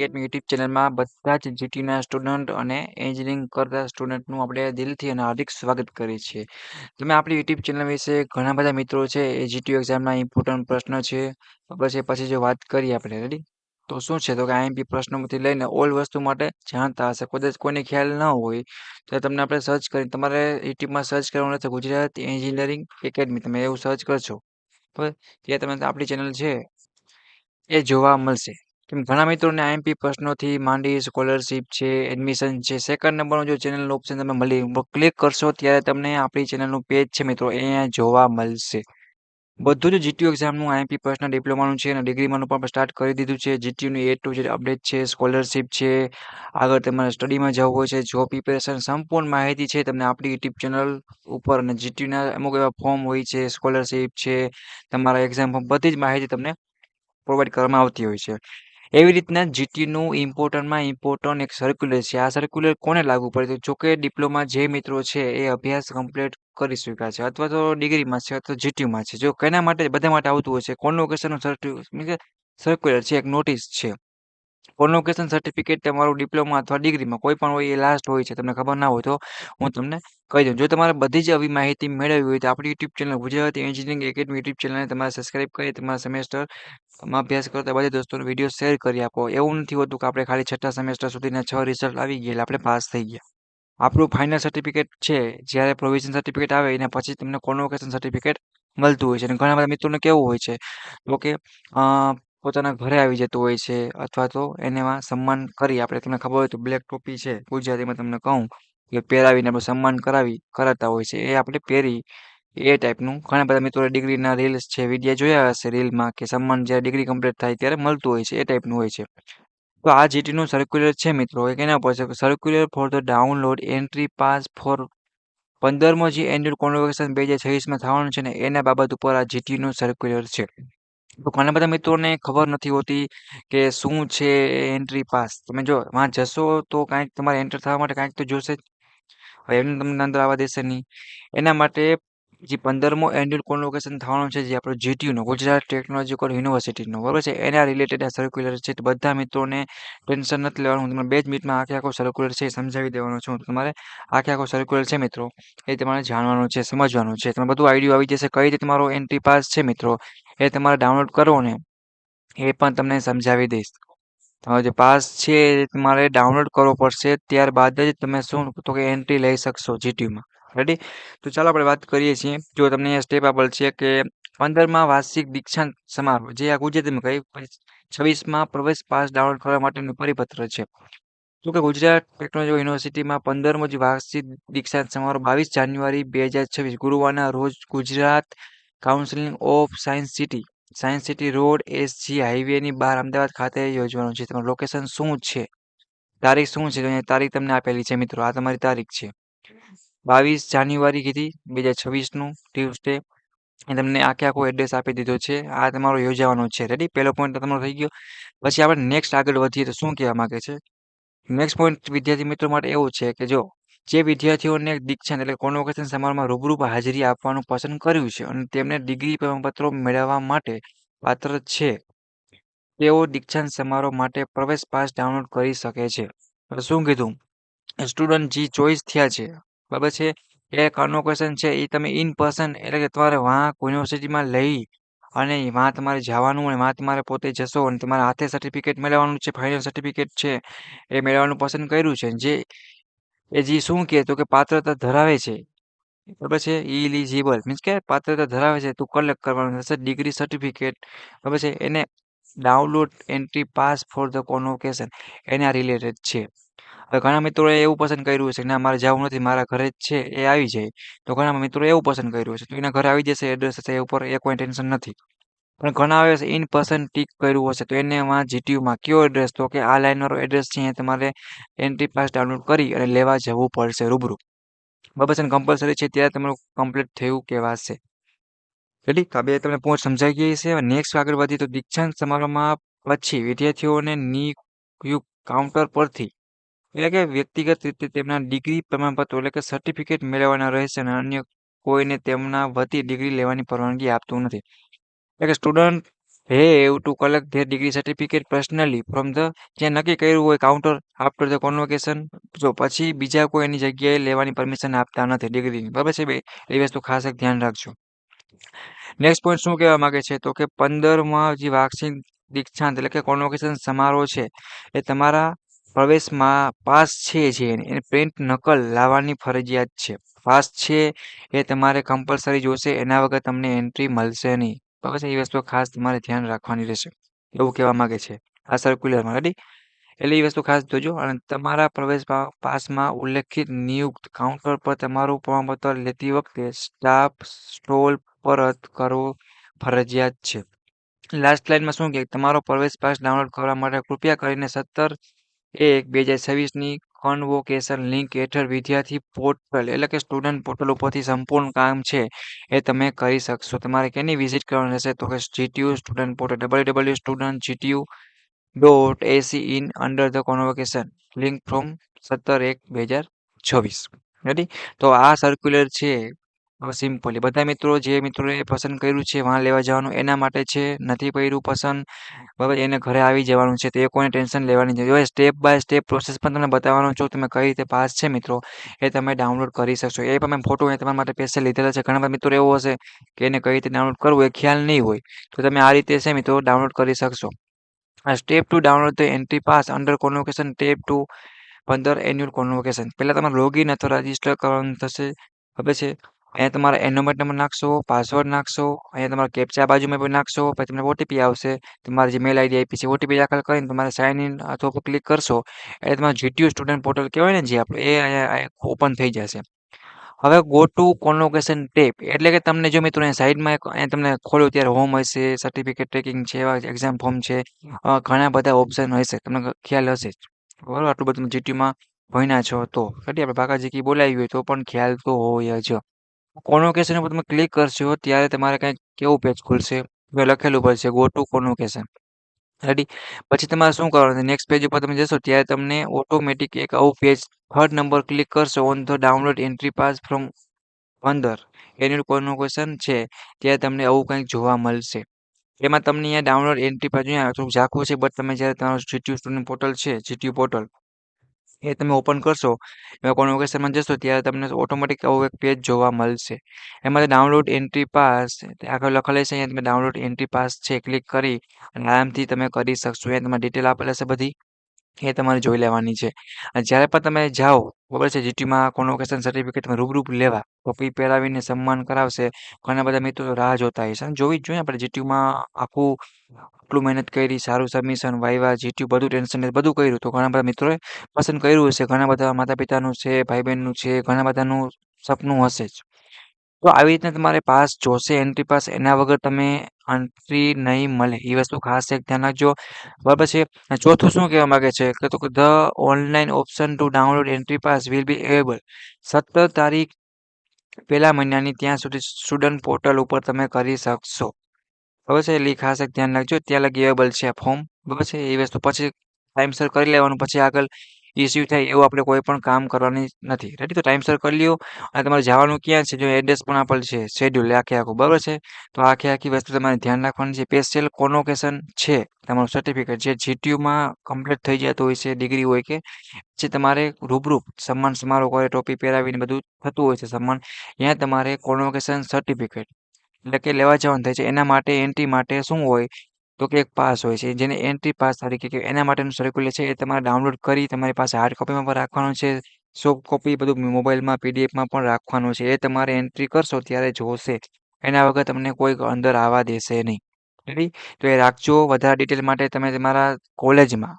Academy YouTube ચેનલમાં બધા જ જીટીયુના સ્ટુડન્ટ અને એન્જિનિયરિંગ કરતા સ્ટુડન્ટનું આપણે દિલથી અને હાર્દિક સ્વાગત કરીએ છીએ. તમે આપણી યુટ્યુબ ચેનલ વિશે ઘણા બધા મિત્રો છે એ જીટીયુ એક્ઝામના ઇમ્પોર્ટન્ટ પ્રશ્ન છે પછી જો વાત કરીએ આપણે રેડી તો શું છે તો કે આઈએમપી પ્રશ્નોમાંથી લઈને ઓલ વસ્તુ માટે જાણતા હશે કદાચ કોઈને ખ્યાલ ન હોય તો તમને આપણે સર્ચ કરી તમારે યુટ્યુબમાં સર્ચ કરવાનું રહેશે ગુજરાત એન્જિનિયરિંગ એકેડમી તમે એવું સર્ચ કરશો બરાબર ત્યાં તમને આપણી ચેનલ છે એ જોવા મળશે. કેમ ઘણા મિત્રોને આઈએમપી પ્રશ્નોથી માંડી સ્કોલરશિપ છે એડમિશન છે સેકન્ડ નંબરનું જો ચેનલનું ઓપ્શન તમે મળી ક્લિક કરશો ત્યારે તમને આપણી ચેનલનું પેજ છે મિત્રો એ અહીંયા જોવા મળશે. બધું જ જીટીયુ એક્ઝામનું આઈએમપી પ્રશ્ન ડિપ્લોમાનું છે અને ડિગ્રીમાંનું પણ સ્ટાર્ટ કરી દીધું છે. જીટીયુની A to Z અપડેટ છે સ્કોલરશિપ છે આગળ તમારે સ્ટડીમાં જવું હોય છે જોબ પ્રિપેરેશન સંપૂર્ણ માહિતી છે તમને આપણી યુટ્યુબ ચેનલ ઉપર અને જીટીયુના અમુક એવા ફોર્મ હોય છે સ્કોલરશિપ છે તમારા એક્ઝામ ફોર્મ બધી જ માહિતી તમને પ્રોવાઈડ કરવામાં આવતી હોય છે. એવી રીતના જીટીયુનું ઇમ્પોર્ટન્ટમાં ઇમ્પોર્ટન્ટ એક સર્ક્યુલર છે. આ સર્ક્યુલર કોને લાગુ પડે તો જોકે ડિપ્લોમા જે મિત્રો છે એ અભ્યાસ કમ્પ્લીટ કરી ચૂક્યા છે અથવા તો ડિગ્રીમાં છે અથવા જીટીયુમાં છે. જો કેના માટે બધા માટે આવતું હોય છે કોન્વોકેશનનું સર્ક્યુલર છે એક નોટિસ છે. કોન્વોકેશન સર્ટિફિકેટ તમારું ડિપ્લોમા અથવા ડિગ્રીમાં કોઈ પણ હોય એ લાસ્ટ હોય છે તમને ખબર ના હોય તો હું તમને કહી દઉં જો તમારે બધી જ આવી માહિતી મેળવવી હોય તો આપણી YouTube channel Gujarati engineering academy YouTube ચેનલને તમારે સબસ્ક્રાઇબ કરી તમારા સેમેસ્ટર અભ્યાસ કરતા બધા દોસ્તોને વિડીયો શેર કરી આપો. એવું નથી હોતું કે આપણે ખાલી છઠ્ઠા સેમેસ્ટર સુધીના 6 રિઝલ્ટ આવી ગયા એટલે આપણે પાસ થઈ ગયા. આપણું ફાઇનલ સર્ટિફિકેટ છે જ્યારે પ્રોવિઝન સર્ટિફિકેટ આવે એના પછી તમને કોન્વોકેશન સર્ટિફિકેટ મળતું હોય છે અને ઘણા બધા મિત્રોને કેવું હોય છે તો કે પોતાના ઘરે આવી જતું હોય છે અથવા તો એમાં સન્માન કરી આપણે તમને ખબર હોય તો બ્લેક ટોપી છે ગુજરાતીમાં તમને કહું કે પહેરાવીને આપણે સન્માન કરાતા હોય છે એ આપણે પહેરી એ ટાઈપનું ઘણા બધા મિત્રો ડિગ્રીના રીલ્સ છે વિડીયો જોયા હશે રીલમાં કે સન્માન જ્યારે ડિગ્રી કમ્પ્લીટ થાય ત્યારે મળતું હોય છે એ ટાઈપનું હોય છે. તો આ જીટીનું સર્ક્યુલર છે મિત્રો એ કેના પર છે circular for the download entry pass for 15મો જે એન્યુઅલ કોન્વોકેશન 2026માં થવાનું છે ને એના બાબત ઉપર આ જીટીયુનું સર્ક્યુલર છે. તો ઘણા બધા મિત્રોને ખબર નથી હોતી કે શું છે એન્ટ્રી પાસ તમે જો વાં જશો તો કાંઈક તમારે એન્ટર થવા માટે કાંઈક તો જોશે જ હવે એમને તમને અંદર આવવા દેશે નહીં એના માટે જે 15મો એન્યુઅલ કોન્વોકેશન થવાનું છે જે આપણું જીટીયુનું ગુજરાત ટેકનોલોજીકલ યુનિવર્સિટીનું બરાબર છે એના રિલેટેડ આ સર્ક્યુલર છે તો બધા મિત્રોને ટેન્શન નથી લેવાનું હું તમને 2 જ મિનિટમાં આખો સર્ક્યુલર છે એ સમજાવી દેવાનો છું તમારે આખો સર્ક્યુલર છે મિત્રો એ તમારે જાણવાનું છે સમજવાનું છે તમે બધું આઈડિયા આવી જશે કઈ રીતે તમારો એન્ટ્રી પાસ છે મિત્રો એ તમારે ડાઉનલોડ કરો ને એ પણ તમને સમજાવી દઈશ. તમારો જે પાસ છે એ તમારે ડાઉનલોડ કરવો પડશે ત્યારબાદ જ તમે શું તો કે એન્ટ્રી લઈ શકશો જીટીયુમાં રેડી તો ચાલો આપણે વાત કરીએ છીએ જો તમને અહીંયા સ્ટેપ આપેલ છે કે 15મા વાર્ષિક દીક્ષાંત સમારોહ જે આ ગુજરાતીમાં કહી 26માં પ્રવેશ પાસ ડાઉનલોડ કરવા માટેનું પરિપત્ર છે. તો કે ગુજરાત ટેકનોલોજી યુનિવર્સિટીમાં 15મો જે વાર્ષિક દીક્ષાંત સમારોહ 22 જાન્યુઆરી 2026 ગુરુવારના રોજ Gujarat council of science city road SG હાઈવેની બહાર અમદાવાદ ખાતે યોજવાનું છે. તમારું લોકેશન શું છે તારીખ શું છે તારીખ તમને આપેલી છે મિત્રો આ તમારી તારીખ છે 22 જાન્યુઆરી કીધી 2026નું ટ્યુઝડે એ તમને આખો એડ્રેસ આપી દીધો છે આ તમારો યોજાવાનો છે રેડી પહેલો પોઈન્ટ તમારો થઈ ગયો. પછી આપણે નેક્સ્ટ આગળ વધીએ તો શું કહેવા માંગે છે નેક્સ્ટ પોઈન્ટ વિદ્યાર્થી મિત્રો માટે એવું છે કે જો જે વિદ્યાર્થીઓને દીક્ષાંત એટલે કોન્વોકેશન સમારોહમાં રૂબરૂ હાજરી આપવાનું પસંદ કર્યું છે અને તેમને ડિગ્રી પ્રમાણપત્રો મેળવવા માટે પાત્ર છે તેઓ દીક્ષાંત સમારોહ માટે પ્રવેશ પાસ ડાઉનલોડ કરી શકે છે. શું કીધું સ્ટુડન્ટ જે ચોઈસ થયા છે બરાબર છે એ કોન્વોકેશન છે એ તમે ઇન પર્સન એટલે કે તમારે વાં યુનિવર્સિટીમાં લઈ અને વાં તમારે જવાનું અને વાં તમારે પોતે જશો અને તમારા હાથે સર્ટિફિકેટ મેળવવાનું છે ફાઇનલ સર્ટિફિકેટ છે એ મેળવવાનું પસંદ કર્યું છે જે એ જે શું કહે તો કે પાત્રતા ધરાવે છે બરાબર છે ઇલિજિબલ મીન્સ કે પાત્રતા ધરાવે છે તું કલેક્ટ કરવાનું થશે ડિગ્રી સર્ટિફિકેટ બરાબર છે એને download entry pass for the convocation એના રિલેટેડ છે. હવે ઘણા મિત્રોએ એવું પસંદ કર્યું છે કે ના મારે જવું નથી મારા ઘરે જ છે એ આવી જાય તો ઘણા મિત્રો એવું પસંદ કર્યું છે તો એના ઘરે આવી જશે એડ્રેસ હશે એ ઉપર એ કોઈ ટેન્શન નથી પણ ઘણા આવે છે ઇન પર્સન ટીક કર્યું હશે તો એને એમાં જીટીયુમાં કયો એડ્રેસ તો કે આ લાઈનવાળો એડ્રેસ છે એ તમારે એન્ટ્રી પાસ ડાઉનલોડ કરી અને લેવા જવું પડશે રૂબરૂ બરાબર છે કમ્પલસરી છે ત્યારે તમારું કમ્પ્લીટ થયું કહેવાશે રેડી તો બે તમને પહોંચ સમજાઈ ગઈ છે નેક્સ્ટ આગળ વધી તો દીક્ષાંત સમારોહમાં પછી વિદ્યાર્થીઓને નિયુક્ત કાઉન્ટર પરથી એટલે કે વ્યક્તિગત રીતે તેમના ડિગ્રી પ્રમાણપત્રો એટલે કે સર્ટિફિકેટ મેળવવાના રહેશે અને અન્ય કોઈને તેમના વતી ડિગ્રી લેવાની પરવાનગી આપતું નથી એટલે કે student have to collect their degree certificate personally from the જ્યાં નક્કી કર્યું હોય કાઉન્ટર આફ્ટર ધ કોન્વોકેશન જો પછી બીજા કોઈ એની જગ્યાએ લેવાની પરમિશન આપતા નથી ડિગ્રીની બરાબર છે બે એ વસ્તુ ખાસ એક ધ્યાન રાખજો. નેક્સ્ટ પોઈન્ટ શું કહેવા માંગે છે તો કે 15માં જે વાર્ષિક દીક્ષાંત એટલે કે કોન્વોકેશન સમારોહ છે એ તમારા પ્રવેશમાં પાસ છે જે એની પ્રિન્ટ નકલ લાવવાની ફરજિયાત છે. પાસ છે એ તમારે કમ્પલસરી જોશે એના વગર તમને એન્ટ્રી મળશે નહીં. બરાબર છે એ વસ્તુ ખાસ તમારે ધ્યાન રાખવાની રહેશે એવું કહેવા માંગે છે આ સર્ક્યુલરમાં રેડી એટલે એ વસ્તુ ખાસ જોજો અને તમારા પ્રવેશ પાસમાં ઉલ્લેખિત નિયુક્ત કાઉન્ટર પર તમારું પ્રમાણપત્ર લેતી વખતે સ્ટાફ સ્ટોલ પરત કરવો ફરજિયાત છે. લાસ્ટ લાઇનમાં શું કે તમારો પ્રવેશ પાસ ડાઉનલોડ કરવા માટે કૃપયા કરીને 17/1/2026ની કન્વોકેશન લિંક હેઠળ વિદ્યાર્થી પોર્ટલ એટલે કે સ્ટુડન્ટ પોર્ટલ ઉપરથી સંપૂર્ણ કામ છે એ તમે કરી શકશો. તમારે કેની વિઝિટ કરવાની રહેશે તો કે GTU student portal www.studentgtu.ac in under the convocation link from 17/1/2026 ready તો આ સર્ક્યુલર છે સિમ્પલી બધા મિત્રો જે મિત્રોએ પસંદ કર્યું છે વાં લેવા જવાનું એના માટે છે નથી કર્યું પસંદ બરાબર એને ઘરે આવી જવાનું છે તો એ કોઈને ટેન્શન લેવાની નથી હવે સ્ટેપ બાય સ્ટેપ પ્રોસેસ પણ તમને બતાવવાનો છું તમે કઈ રીતે પાસ છે મિત્રો એ તમે ડાઉનલોડ કરી શકશો એ પણ મેં ફોટો તમારા માટે સ્પેશિયલ લીધેલા છે ઘણા બધા મિત્રો એવું હશે કે એને કઈ રીતે ડાઉનલોડ કરવું એ ખ્યાલ નહીં હોય તો તમે આ રીતે છે મિત્રો ડાઉનલોડ કરી શકશો. Step to download the entry pass under convocation tap to 15 annual convocation પહેલા તમારે લોગિન અથવા રજિસ્ટર કરવાનું થશે ખબર છે અહીંયા તમારા એનોમેટ નંબર નાખશો પાસવર્ડ નાખશો અહીંયા તમારા કેપ્ચા બાજુમાં પણ નાખશો પછી તમને ઓટીપી આવશે તમારી જે મેલ આઈડી આપી છે ઓટીપી દાખલ કરીને તમારે સાઇન ઇન અથવા પર ક્લિક કરશો એટલે તમારું GTU સ્ટુડન્ટ પોર્ટલ કહેવાય ને જે આપણે એ અહીંયા ઓપન થઈ જશે. હવે ગો ટુ કોન્વોકેશન ટેપ એટલે કે તમને જો મિત્રો અહીંયા સાઈડમાં અહીંયા તમને ખોલ્યો ત્યારે હોમ હશે સર્ટિફિકેટ ટ્રેકિંગ છે એવા એક્ઝામ ફોર્મ છે ઘણા બધા ઓપ્શન હશે તમને ખ્યાલ હશે જ બરાબર આટલું બધું GTUમાં ભણ્યા છો તો રેડી આપણે બાકાજીકી બોલાવી હોય તો પણ ખ્યાલ તો હોય જ. કોન્વોકેશન ઉપર તમે ક્લિક કરશો ત્યારે તમારે કંઈક કેવું પેજ ખુલશે લખેલું પડશે ગો ટુ કોન્વોકેશન રેડી પછી તમારે શું કરવાનું નેક્સ્ટ પેજ ઉપર તમે જશો ત્યારે તમને ઓટોમેટિક એક આવું પેજ થર્ડ નંબર ક્લિક કરશો on the download entry pass from 15 annual convocation છે ત્યારે તમને આવું કંઈક જોવા મળશે. એમાં તમને અહીંયા ડાઉનલોડ એન્ટ્રી પાસ અહીંયા થોડુંક ઝાખું છે બટ તમે જ્યારે તમારું GTU સ્ટુડન્ટ પોર્ટલ છે GTU પોર્ટલ એ તમે ઓપન કરશો એમાં કોન્વોકેશનમાં જશો ત્યારે તમને ઓટોમેટિક આવું એક પેજ જોવા મળશે. એમાં ડાઉનલોડ એન્ટ્રી પાસ આગળ લખેલું છે અહીંયા તમે ડાઉનલોડ એન્ટ્રી પાસ છે ક્લિક કરી અને આરામથી તમે કરી શકશો અહીંયા તમારી ડિટેલ આપેલ હશે બધી એ તમારે જોઈ લેવાની છે અને જ્યારે પણ તમે જાઓ બરાબર છે GTUમાં કોન્વોકેશન સર્ટિફિકેટ તમે રૂબરૂ લેવા ટોપી પહેરાવીને સન્માન કરાવશે ઘણા બધા મિત્રો રાહ જોતા હશે અને જોવી જ જોઈએ આપણે GTUમાં આખું આટલું મહેનત કરી સારું સબમિશન વાયવા GTU બધું ટેન્શન બધું કર્યું તો ઘણા બધા મિત્રોએ પસંદ કર્યું હશે ઘણા બધા માતા પિતાનું છે ભાઈ બહેનનું છે ઘણા બધાનું સપનું હશે જ તો આવી રીતના તમારે પાસ જોશે એન્ટ્રી પાસ એના વગર તમે એન્ટ્રી નહીં મળે એ વસ્તુ ખાસ એક ધ્યાન રાખજો બરાબર છે. ચોથું શું કહેવા માંગે છે કે તો the online option to download entry pass will be available 17 તારીખ પહેલા મહિનાની ત્યાં સુધી સ્ટુડન્ટ પોર્ટલ ઉપર તમે કરી શકશો બરાબર છે એટલે ખાસ એક ધ્યાન રાખજો ત્યાં લગી અવેલેબલ છે ફોર્મ બરાબર છે એ વસ્તુ પછી ટાઈમસર કરી લેવાનું પછી આગળ ઇસ્યુ થાય એવું આપણે કોઈ પણ કામ કરવાની નથી રેડી તો ટાઈમસર કરી લ્યો અને તમારે જવાનું ક્યાં છે જો એડ્રેસ પણ આપેલ છે શેડ્યુલ આખે આખું બરાબર છે તો આખી વસ્તુ તમારે ધ્યાન રાખવાની છે સ્પેશિયલ કોન્વોકેશન છે તમારું સર્ટિફિકેટ જે GTUમાં કમ્પ્લીટ થઈ જતું હોય છે ડિગ્રી હોય કે જે તમારે રૂબરૂ સન્માન સમારોહ કરે ટોપી પહેરાવીને બધું થતું હોય છે સન્માન અહીંયા તમારે કોન્વોકેશન સર્ટિફિકેટ એટલે કે લેવા જવાનું થાય છે એના માટે એન્ટ્રી માટે શું હોય તો કે એક પાસ હોય છે જેને એન્ટ્રી પાસ તરીકે કે એના માટેનું સર્ક્યુલર છે એ તમારે ડાઉનલોડ કરી તમારી પાસે હાર્ડ કોપીમાં પણ રાખવાનું છે સોફ્ટ કોપી બધું મોબાઈલમાં PDFમાં પણ રાખવાનું છે એ તમારે એન્ટ્રી કરશો ત્યારે જોશે એના વગર તમને કોઈ અંદર આવવા દેશે નહીં રેડી તો એ રાખજો વધારે ડિટેલ માટે તમે તમારા કોલેજમાં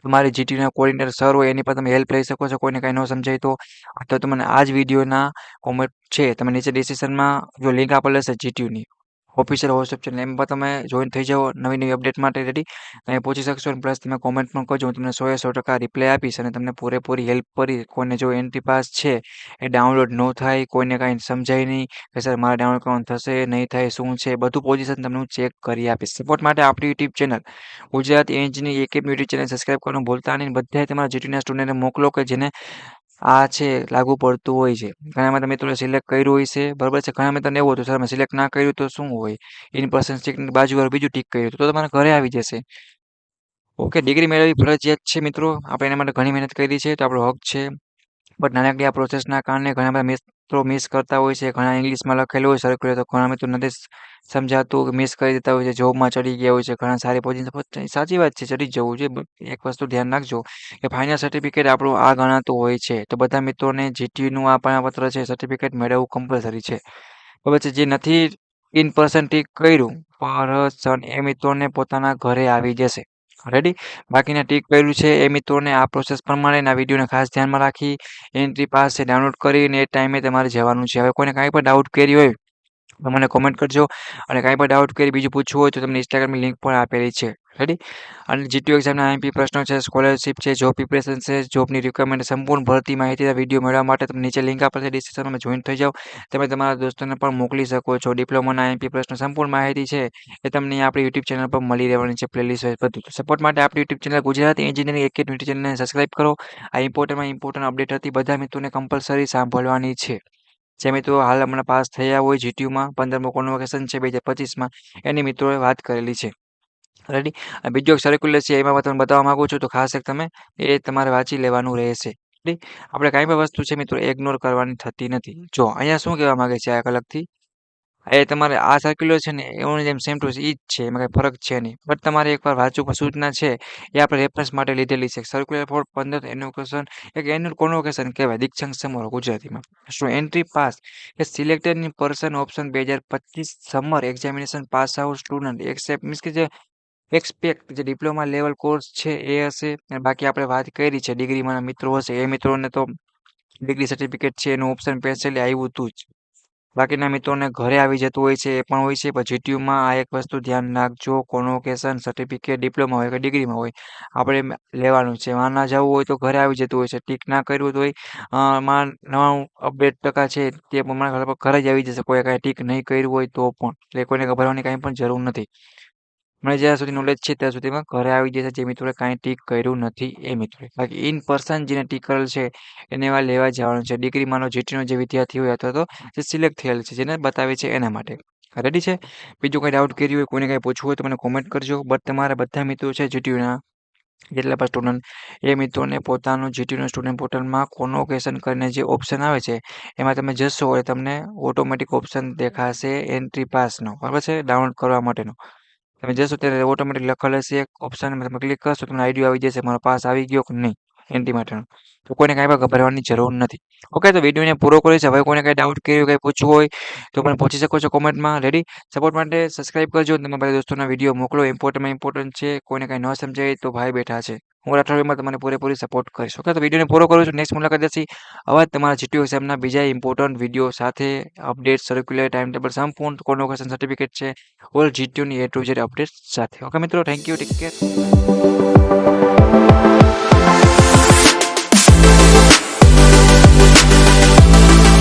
તમારી GTUના કોઓર્ડિનેટર સર હોય એની પર તમે હેલ્પ લઈ શકો છો કોઈને કાંઈ ન સમજાય તો અથવા તમને આ જ વિડીયોના કોમેન્ટ છે તમે નીચે ડિસ્ક્રિપ્શનમાં જો લિંક આપેલ હશે GTUની ઓફિશિયલ વોટ્સએપ ચેનલ એમાં તમે જોઈન થઈ જાઓ નવી અપડેટ માટે રેડી તમે પહોંચી શકશો અને પ્લસ તમે કોમેન્ટ પણ કરજો હું તમને 100% રિપ્લાય આપીશ અને તમને પૂરેપૂરી હેલ્પ કરી કોઈને જો એન્ટ્રી પાસ છે એ ડાઉનલોડ ન થાય કોઈને કાંઈ સમજાય નહીં કે સર મારે ડાઉનલોડ કરવાનું થશે નહીં થાય શું છે બધું પોઝિશન તમને હું ચેક કરી આપીશ સપોર્ટ માટે આપણી YouTube channel Gujarat engineering academy YouTube channel subscribe કરવાનું ભૂલતા નહીં બધાએ તમારા GTUના સ્ટુડન્ટને મોકલો કે જેને આ છે લાગુ પડતું હોય છે. ઘણા બધા મિત્રોએ સિલેક્ટ કર્યું હોય છે, બરાબર છે. ઘણા મિત્રોને એવું હતું સર મેં સિલેક્ટ ના કર્યું તો શું હોય? ઇન પર્સન ટિકની બાજુવાળું બીજું ટિક કર્યું તો તમારા ઘરે આવી જશે. ઓકે, ડિગ્રી મેળવવી ફરજિયાત છે મિત્રો. આપણે એના માટે ઘણી મહેનત કરી છે તો આપણો હક છે. બટ નાનકડી આ પ્રોસેસના કારણે ઘણા બધા મિત્રો મિસ કરતા હોય છે. ઘણા ઇંગ્લિશમાં લખેલું હોય સર્ક્યુલર તો ઘણા મિત્રો નથી સમજાતું કે મિસ કરી દેતા હોય છે. જોબમાં ચડી ગયા હોય છે. ઘણા સારી પોઝિશન સાચી વાત છે, ચડી જ જવું જોઈએ. એક વસ્તુ ધ્યાન રાખજો કે ફાઇનલ સર્ટિફિકેટ આપણું આ ગણાતું હોય છે. તો બધા મિત્રોને જીટીયુનું આ પ્રમાણપત્ર છે સર્ટિફિકેટ મેળવવું કમ્પલસરી છે. બરાબર છે. જે નથી ઇન પર્સન ટિક કર્યું પર્સન એ મિત્રોને પોતાના ઘરે આવી જશે. રેડી? બાકીના ટિક કર્યું છે એ મિત્રોને આ પ્રોસેસ પ્રમાણે આ વિડીયોને ખાસ ધ્યાનમાં રાખી એન્ટ્રી પાસ છે ડાઉનલોડ કરીને એ ટાઈમે તમારે જવાનું છે. હવે કોઈને કાંઈ પણ ડાઉટ કરી હોય તો મને કોમેન્ટ કરજો અને કાંઈ પણ ડાઉટ કરી બીજું પૂછવું હોય તો તમને ઇન્સ્ટાગ્રામની લિંક પણ આપેલી છે. રેડી? અને જીટીયુ એક્ઝામના આઈએમપી પ્રશ્નો છે, સ્કોલરશિપ છે, જોબ પ્રિપરેશન છે, જોબની રિક્વાયરમેન્ટ સંપૂર્ણ ભરતી માહિતીના વિડીયો મેળવવા માટે તમે નીચે લિંક આપેલી છે ડિસ્ક્રિપ્શનમાં જોઈન થઈ જાઓ. તમે તમારા દોસ્તોને પણ મોકલી શકો છો. ડિપ્લોમાના આઈએમપી પ્રશ્નો સંપૂર્ણ માહિતી છે એ તમને આપણી યુટ્યુબ ચેનલ પર મળી રહેવાની છે. પ્લેલિસ્ટ વાઇઝ બધું. સપોર્ટ માટે આપણી YouTube channel Gujarati engineering academy ચેનલને સબસ્ક્રાઇબ કરો. આ ઇમ્પોર્ટન્ટ અપડેટ હતી બધા મિત્રોને કમ્પલસરી સાંભળવાની છે. જે મિત્રો હાલ હમણાં પાસ થયા હોય જીટીયુમાં 15મો કોન્વોકેશન છે 2025માં એની મિત્રોએ વાત કરેલી છે. રેડી? અને બીજો એક સર્ક્યુલર છે એમાં તમને બતાવવા માંગુ છું તો ખાસ એક તમે એ તમારે વાંચી લેવાનું રહેશે. રેડી? આપણે કાંઈ પણ વસ્તુ છે મિત્રો ઇગ્નોર કરવાની થતી નથી. જો અહીંયા શું કહેવા માંગે છે આ અલગથી એ તમારે આ સર્ક્યુલર છે ને એઓની જેમ સેમ ટુ ઈ જ છે એમાં કંઈ ફરક છે નહીં. બટ તમારે એકવાર વાંચવું સૂચના છે એ આપણે રેફરન્સ માટે લીધેલી છે. સર્ક્યુલર ફોર 15 એન્યુકેશન એક એન્યુઅલ કોન્વોકેશન કહેવાય દીક્ષાંત સમારોહ ગુજરાતીમાં. સો એન્ટ્રી પાસ એ selected in person option 2025 summer examination pass out student accept means કે જે એક્સપેક્ટ જે ડિપ્લોમા લેવલ કોર્સ છે એ હશે અને બાકી આપણે વાત કરી છે ડિગ્રીમાંના મિત્રો હશે એ મિત્રોને તો ડિગ્રી સર્ટિફિકેટ છે એનું ઓપ્શન સ્પેશિયલી આવ્યું હતું જ. બાકીના મિત્રોને ઘરે આવી જતું હોય છે એ પણ હોય છે. પણ જીટીયુમાં આ એક વસ્તુ ધ્યાન રાખજો કોન્વોકેશન સર્ટિફિકેટ ડિપ્લોમા હોય કે ડિગ્રીમાં હોય આપણે લેવાનું છે. વાં ના જવું હોય તો ઘરે આવી જતું હોય છે. ટિક ના કર્યું તો માં 99% છે તે પ્રમાણે ઘરે જ આવી જશે. કોઈ કાંઈ ટિક નહીં કર્યું હોય તો પણ એટલે કોઈને ગભરાવાની કાંઈ પણ જરૂર નથી. મને જ્યાં સુધી નોલેજ છે ત્યાં સુધીમાં ઘરે આવી જશે જે મિત્રોએ કાંઈ ટિક કર્યું નથી એ મિત્રોએ. બાકી ઇન પર્સન જેને ટિક કરેલ છે એને એવા લેવા જવાનું છે. ડિગ્રીમાંનો જીટીયુનો જે વિદ્યાર્થી હોય અથવા તો જે સિલેક્ટ થયેલ છે જેને બતાવે છે એના માટે. રેડી છે? બીજું કંઈ ડાઉટ કર્યું હોય કોઈને કાંઈ પૂછવું હોય તો મને કોમેન્ટ કરજો. બટ તમારા બધા મિત્રો છે જીટીયુના જેટલા પણ સ્ટુડન્ટ એ મિત્રોને પોતાનું જીટીયુના સ્ટુડન્ટ પોર્ટલમાં કોન્વોકેશન કરીને જે ઓપ્શન આવે છે એમાં તમે જશો એટલે તમને ઓટોમેટિક ઓપ્શન દેખાશે એન્ટ્રી પાસનો. બરાબર છે? ડાઉનલોડ કરવા માટેનો. તમે જશો ત્યારે ઓટોમેટિક લખેલ હશે એક ઓપ્શન તમે ક્લિક કરશો તમને આઈડિયા આવી જશે મારો પાસ આવી ગયો કે નહીં એન્ટ્રી માટેનો. તો કોઈને કાંઈ પણ ગભરાવાની જરૂર નથી. ઓકે, તો વિડીયોને પૂરો કરીશ. હવે કોઈને કાંઈ ડાઉટ કર્યું કંઈ પૂછવું હોય તો પણ પૂછી શકો છો કોમેન્ટમાં. રેડી? સપોર્ટ માટે સબસ્ક્રાઇબ કરજો અને તમારા બધા દોસ્તોના વિડીયો મોકલો. ઇમ્પોર્ટન્ટ છે. કોઈને કાંઈ ન સમજાય તો ભાઈ બેઠા છે. હું અઠવાડિયામાં તમને પૂરેપૂરી સપોર્ટ કરીશ. ઓકે, તો વિડીયોને પૂરો કરું છું. નેક્સ્ટ મુલાકાત દેશી આવા જ તમારા જીટીયુ એક્ઝામના બીજા ઇમ્પોર્ટન્ટ વિડીયો સાથે અપડેટ સર્ક્યુલર ટાઈમ ટેબલ સંપૂર્ણ કોન્વોકેશન સર્ટિફિકેટ છે ઓલ જીટીયુની A to Z અપડેટ સાથે. ઓકે મિત્રો, થેન્ક યુ. Take care.